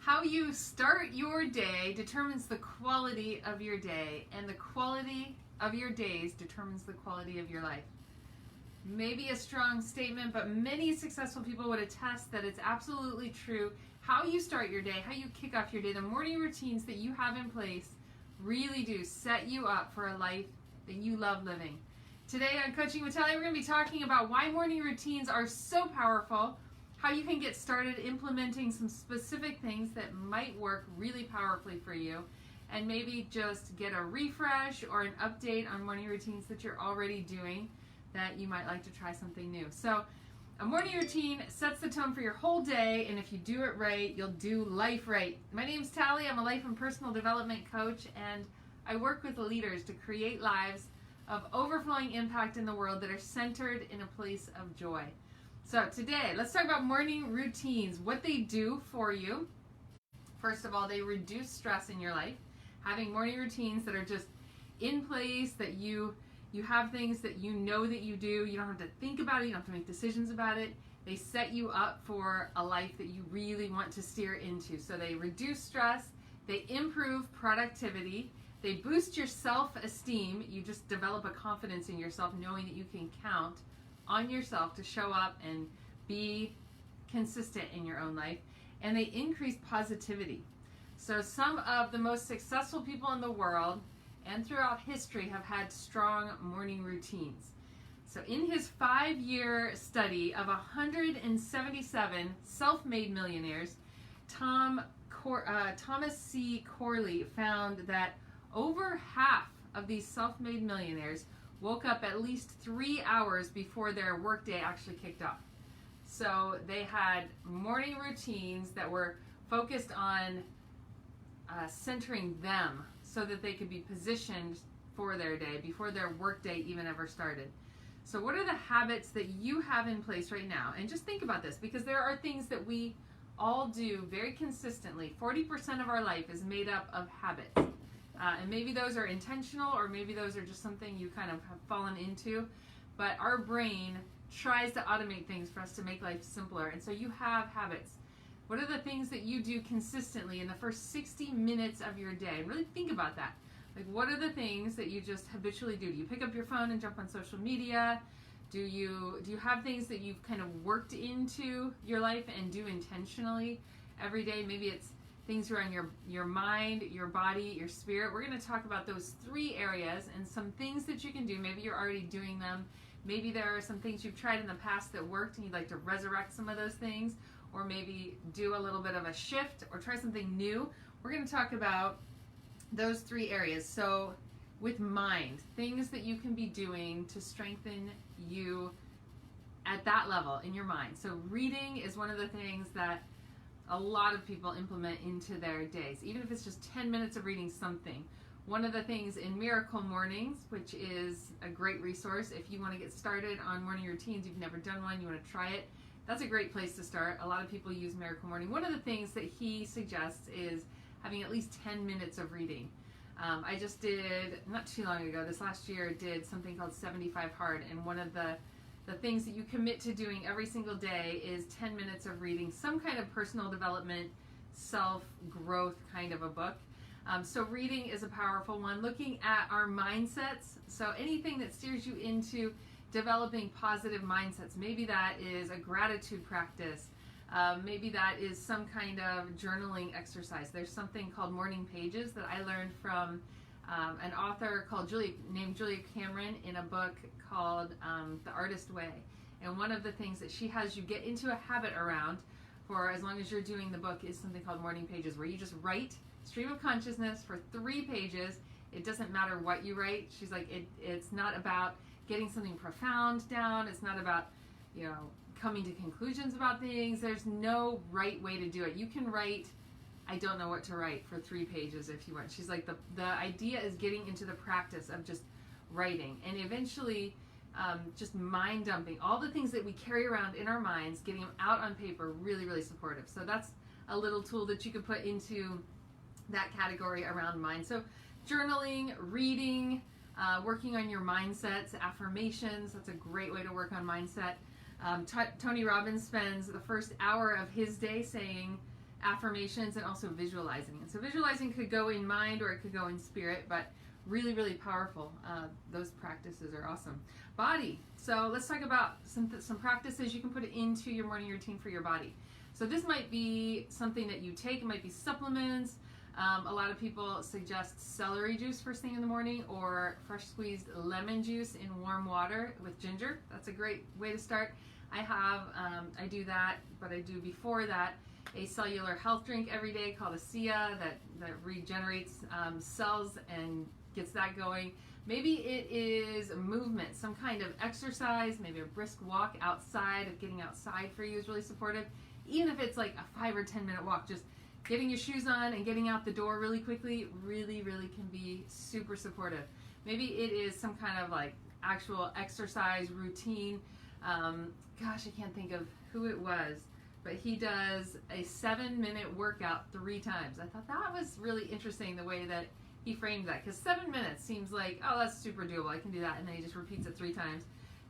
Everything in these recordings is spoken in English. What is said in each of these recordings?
How you start your day determines the quality of your day, and the quality of your days determines the quality of your life. Maybe a strong statement, but many successful people would attest that it's absolutely true. How you start your day, how you kick off your day, the morning routines that you have in place really do set you up for a life that you love living. Today on Coaching with Tally, we're going to be talking about why morning routines are so powerful, how you can get started implementing some specific things that might work really powerfully for you, and maybe just get a refresh or an update on morning routines that you're already doing that you might like to try something new. So a morning routine sets the tone for your whole day, and if you do it right, you'll do life right. My name's Tally. I'm a life and personal development coach, and I work with leaders to create lives of overflowing impact in the world that are centered in a place of joy. So today, let's talk about morning routines, what they do for you. First of all, they reduce stress in your life. Having morning routines that are just in place, that you have things that you know that you do. You don't have to think about it. You don't have to make decisions about it. They set you up for a life that you really want to steer into. So they reduce stress. They improve productivity. They boost your self-esteem. You just develop a confidence in yourself, knowing that you can count on yourself to show up and be consistent in your own life. And they increase positivity. So some of the most successful people in the world and throughout history have had strong morning routines. So in his 5-year study of 177 self-made millionaires, Thomas C. Corley found that over half of these self-made millionaires woke up at least 3 hours before their workday actually kicked off. So they had morning routines that were focused on centering them so that they could be positioned for their day before their workday even ever started. So what are the habits that you have in place right now? And just think about this, because there are things that we all do very consistently. 40% of our life is made up of habits. And maybe those are intentional, or maybe those are just something you kind of have fallen into. But our brain tries to automate things for us to make life simpler. And so you have habits. What are the things that you do consistently in the first 60 minutes of your day? And really think about that. Like, what are the things that you just habitually do? Do you pick up your phone and jump on social media? Do you have things that you've kind of worked into your life and do intentionally every day? Maybe it's things around your mind, your body, your spirit. We're going to talk about those 3 areas and some things that you can do. Maybe you're already doing them. Maybe there are some things you've tried in the past that worked and you'd like to resurrect some of those things, or maybe do a little bit of a shift or try something new. We're going to talk about those 3 areas. So with mind, things that you can be doing to strengthen you at that level in your mind. So reading is one of the things that a lot of people implement into their days, even if it's just 10 minutes of reading something. One of the things in Miracle Mornings, which is a great resource if you want to get started on morning routines, you've never done one, you want to try it, that's a great place to start. A lot of people use Miracle Morning. One of the things that he suggests is having at least 10 minutes of reading. I just did, not too long ago, this last year, did something called 75 Hard, and one of the things that you commit to doing every single day is 10 minutes of reading some kind of personal development, self-growth kind of a book. So reading is a powerful one. Looking at our mindsets, so anything that steers you into developing positive mindsets. Maybe that is a gratitude practice. Maybe that is some kind of journaling exercise. There's something called morning pages that I learned from an author named Julia Cameron in a book called The Artist Way. And one of the things that she has you get into a habit around for as long as you're doing the book is something called morning pages, where you just write stream of consciousness for 3 pages. It doesn't matter what you write. She's like, it's not about getting something profound down. It's not about, coming to conclusions about things. There's no right way to do it. You can write, I don't know what to write, for 3 pages if you want. She's like, the idea is getting into the practice of just writing, and eventually just mind dumping all the things that we carry around in our minds, getting them out on paper. Really, really supportive. So that's a little tool that you could put into that category around mind. So journaling, reading, working on your mindsets, affirmations, that's a great way to work on mindset. Tony Robbins spends the first hour of his day saying affirmations, and also visualizing. And so visualizing could go in mind or it could go in spirit, but really, really powerful. Those practices are awesome. Body. So let's talk about some practices you can put into your morning routine for your body. So this might be something that you take. It might be supplements. A lot of people suggest celery juice first thing in the morning, or fresh squeezed lemon juice in warm water with ginger. That's a great way to start. I do that, but I do before that a cellular health drink every day called ASEA that regenerates cells and gets that going. Maybe it is movement, some kind of exercise, maybe a brisk walk outside. Of getting outside for you is really supportive. Even if it's like a 5 or 10 minute walk, just getting your shoes on and getting out the door really quickly really, really can be super supportive. Maybe it is some kind of like actual exercise routine. Gosh, I can't think of who it was, but he does a 7-minute workout 3 times. I thought that was really interesting the way that he framed that, because 7 minutes seems like, oh, that's super doable, I can do that, and then he just repeats it 3 times,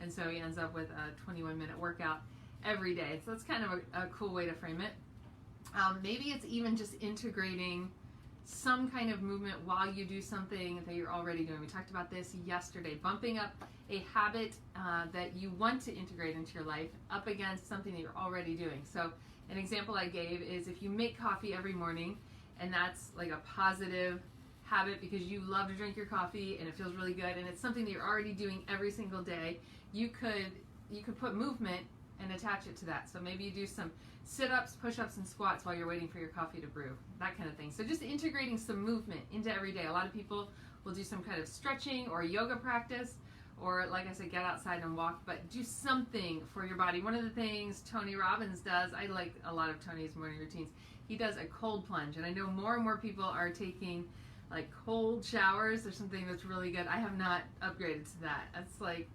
and so he ends up with a 21-minute workout every day. So that's kind of a cool way to frame it. Maybe it's even just integrating some kind of movement while you do something that you're already doing. We talked about this yesterday, bumping up a habit that you want to integrate into your life up against something that you're already doing. So an example I gave is if you make coffee every morning, and that's like a positive habit because you love to drink your coffee and it feels really good, and it's something that you're already doing every single day, you could put movement and attach it to that. So maybe you do some sit-ups, push-ups, and squats while you're waiting for your coffee to brew, that kind of thing. So just integrating some movement into every day. A lot of people will do some kind of stretching or yoga practice, or like I said, get outside and walk, but do something for your body. One of the things Tony Robbins does, I like a lot of Tony's morning routines, he does a cold plunge, and I know more and more people are taking like cold showers or something that's really good. I have not upgraded to that. That's like,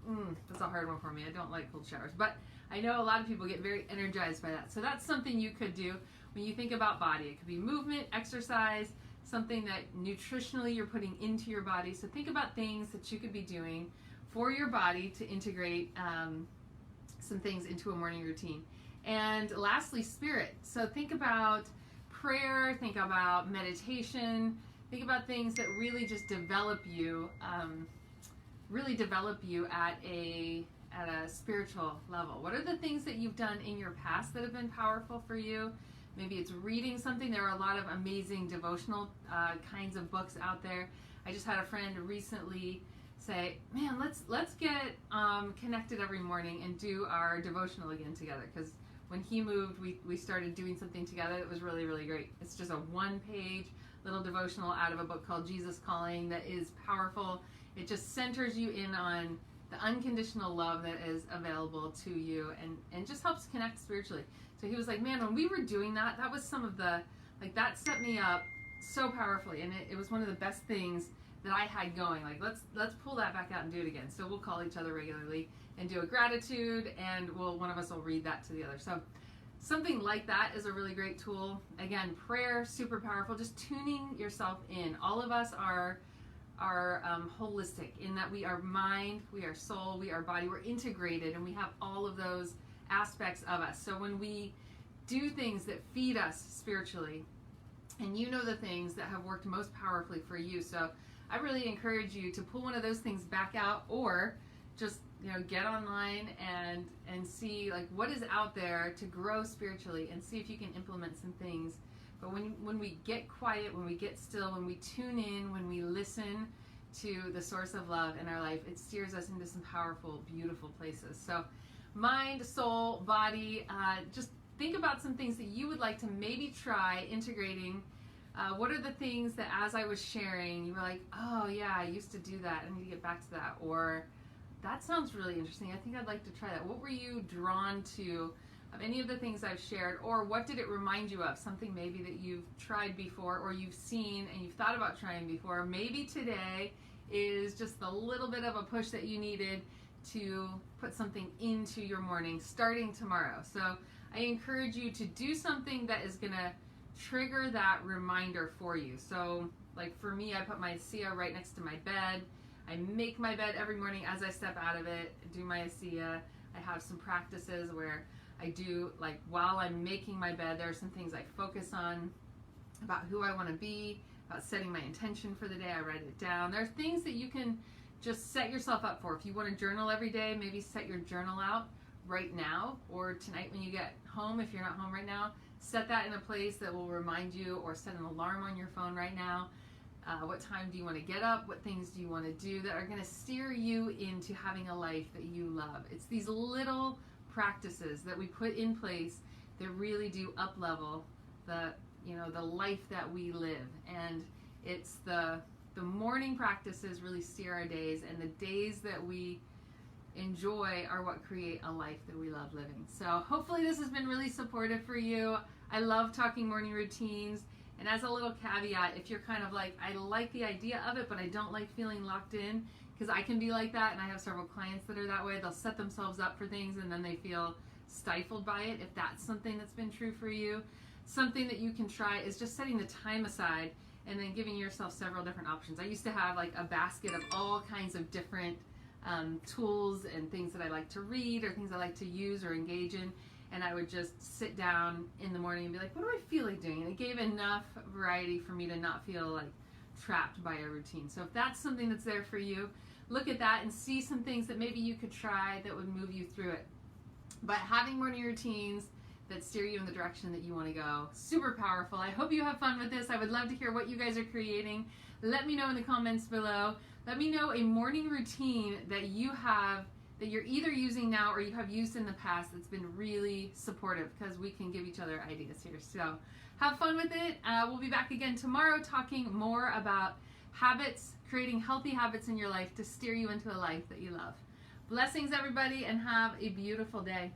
that's a hard one for me. I don't like cold showers, but I know a lot of people get very energized by that. So that's something you could do when you think about body. It could be movement, exercise, something that nutritionally you're putting into your body. So think about things that you could be doing for your body to integrate some things into a morning routine. And lastly, spirit. So think about prayer, think about meditation, think about things that really just develop you at a spiritual level. What are the things that you've done in your past that have been powerful for you? Maybe it's reading something. There are a lot of amazing devotional kinds of books out there. I just had a friend recently say, man, let's get connected every morning and do our devotional again together, because when he moved, we started doing something together that was really, really great. It's just a 1-page little devotional out of a book called Jesus Calling that is powerful. It just centers you in on the unconditional love that is available to you, and just helps connect spiritually. So he was like, man, when we were doing that, that was some of the, like, that set me up so powerfully, and it was one of the best things that I had going. Like, let's pull that back out and do it again. So we'll call each other regularly and do a gratitude, and one of us will read that to the other. So something like that is a really great tool. Again, prayer, super powerful. Just tuning yourself in. All of us are holistic in that we are mind, we are soul, we are body. We're integrated, and we have all of those aspects of us. So when we do things that feed us spiritually, and you know the things that have worked most powerfully for you. So I really encourage you to pull one of those things back out, or just get online and see like what is out there to grow spiritually, and see if you can implement some things. But when we get quiet, when we get still, when we tune in, when we listen to the source of love in our life, it steers us into some powerful, beautiful places. So mind, soul, body, just think about some things that you would like to maybe try integrating. What are the things that as I was sharing, you were like, oh yeah, I used to do that, I need to get back to that, or that sounds really interesting, I think I'd like to try that. What were you drawn to of any of the things I've shared, or what did it remind you of? Something maybe that you've tried before, or you've seen and you've thought about trying before. Maybe today is just a little bit of a push that you needed to put something into your morning starting tomorrow. So I encourage you to do something that is going to trigger that reminder for you. So like for me, I put my ASEA right next to my bed. I make my bed every morning as I step out of it, do my ASEA. I have some practices where I do, like, while I'm making my bed, there are some things I focus on about who I want to be, about setting my intention for the day. I write it down. There are things that you can just set yourself up for. If you want to journal every day, maybe set your journal out right now, or tonight when you get home, if you're not home right now, set that in a place that will remind you, or set an alarm on your phone right now. What time do you want to get up? What things do you want to do that are going to steer you into having a life that you love? It's these little practices that we put in place that really do up-level the life that we live. And it's the morning practices really steer our days, and the days that we enjoy are what create a life that we love living. So hopefully this has been really supportive for you. I love talking morning routines. And as a little caveat, if you're kind of like, I like the idea of it, but I don't like feeling locked in, because I can be like that, and I have several clients that are that way. They'll set themselves up for things and then they feel stifled by it. If that's something that's been true for you, something that you can try is just setting the time aside and then giving yourself several different options. I used to have like a basket of all kinds of different tools and things that I like to read or things I like to use or engage in. And I would just sit down in the morning and be like, what do I feel like doing? And it gave enough variety for me to not feel like trapped by a routine. So if that's something that's there for you, look at that and see some things that maybe you could try that would move you through it. But having morning routines that steer you in the direction that you want to go, super powerful. I hope you have fun with this. I would love to hear what you guys are creating. Let me know in the comments below. Let me know a morning routine that you have, that you're either using now or you have used in the past that's been really supportive, because we can give each other ideas here. So have fun with it. We'll be back again tomorrow talking more about habits, creating healthy habits in your life to steer you into a life that you love. Blessings, everybody, and have a beautiful day.